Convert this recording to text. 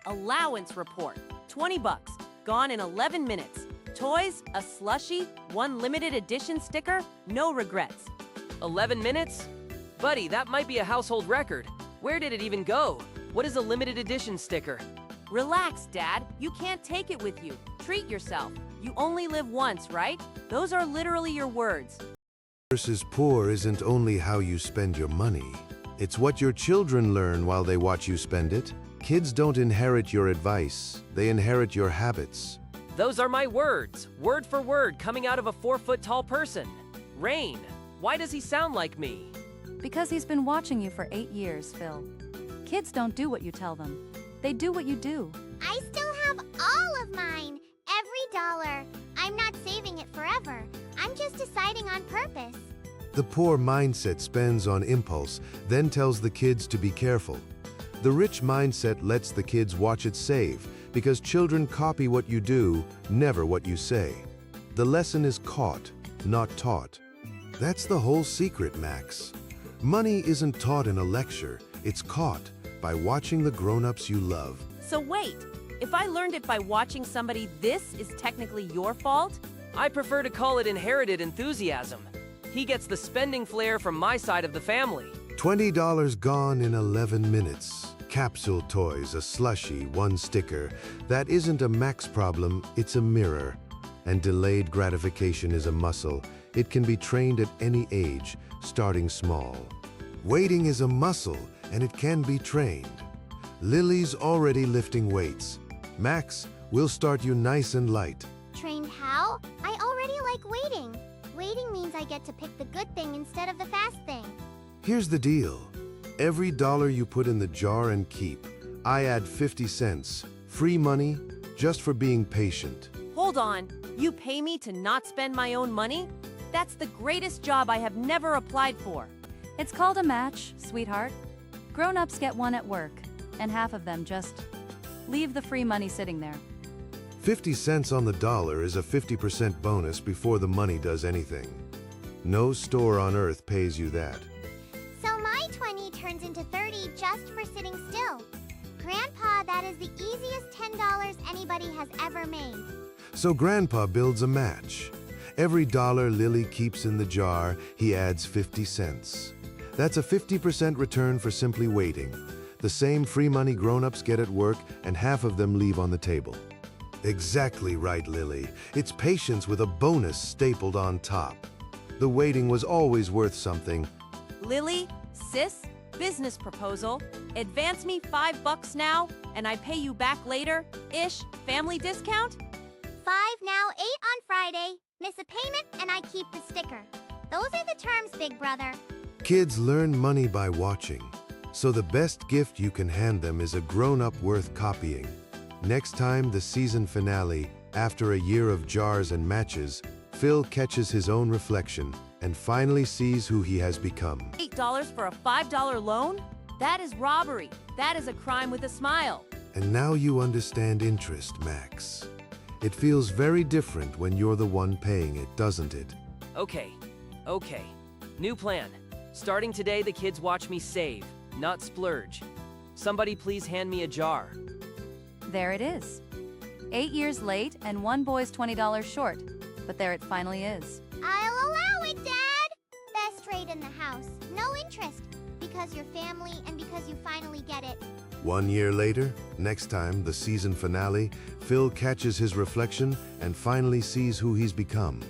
Allowance report. 20 bucks. Gone in 11 minutes. Toys, a slushie, one limited edition sticker, no regrets. 11 minutes? Buddy, that might be a household record. Where did it even go? What is a limited edition sticker? Relax, Dad. You can't take it with you. Treat yourself. You only live once, right? Those are literally your words. Versus poor isn't only how you spend your money. It's what your children learn while they watch you spend it. Kids don't inherit your advice. They inherit your habits. Those are my words, word for word, coming out of a 4-foot-tall person. Rain, why does he sound like me? Because he's been watching you for 8 years, Phil. Kids don't do what you tell them. They do what you do. I still have all of mine. Every dollar. I'm not saving it forever. I'm just deciding on purpose. The poor mindset spends on impulse, then tells the kids to be careful. The rich mindset lets the kids watch it save, because children copy what you do, never what you say. The lesson is caught, not taught. That's the whole secret, Max. Money isn't taught in a lecture, it's caught by watching the grown-ups you love. So wait, if I learned it by watching somebody, this is technically your fault? I prefer to call it inherited enthusiasm. He gets the spending flair from my side of the family. $20 gone in 11 minutes. Capsule toys, a slushie, one sticker. That isn't a Max problem, it's a mirror. And delayed gratification is a muscle. It can be trained at any age, starting small. Waiting is a muscle, and it can be trained. Lily's already lifting weights. Max, we'll start you nice and light. Trained how? I already like waiting. Waiting means I get to pick the good thing instead of the fast thing. Here's the deal. Every dollar you put in the jar and keep, I add 50 cents. Free money, just for being patient. Hold on, you pay me to not spend my own money? That's the greatest job I have never applied for. It's called a match, sweetheart. Grown-ups get one at work, and half of them just leave the free money sitting there. 50 cents on the dollar is a 50% bonus before the money does anything. No store on earth pays you that. So my 20 turns into 30 just for sitting still. Grandpa, that is the easiest $10 anybody has ever made. So Grandpa builds a match. Every dollar Lily keeps in the jar, he adds 50 cents. That's a 50% return for simply waiting. The same free money grown-ups get at work, and half of them leave on the table. Exactly right, Lily. It's patience with a bonus stapled on top. The waiting was always worth something. Lily, sis, business proposal. Advance me $5 now, and I pay you back later. Ish, family discount? 5 now, 8 on Friday. Miss a payment and I keep the sticker. Those are the terms, big brother. Kids learn money by watching. So the best gift you can hand them is a grown-up worth copying. Next time, the season finale, after a year of jars and matches, Phil catches his own reflection and finally sees who he has become. $8 for a $5 loan? That is robbery. That is a crime with a smile. And now you understand interest, Max. It feels very different when you're the one paying it, doesn't it? Okay. New plan. Starting today, the kids watch me save, not splurge. Somebody please hand me a jar. There it is. 8 years late and one boy's $20 short. But there it finally is. I'll allow it, Dad! Best rate in the house. No interest. Because you're family and because you finally get it. 1 year later, next time, the season finale, Phil catches his reflection and finally sees who he's become.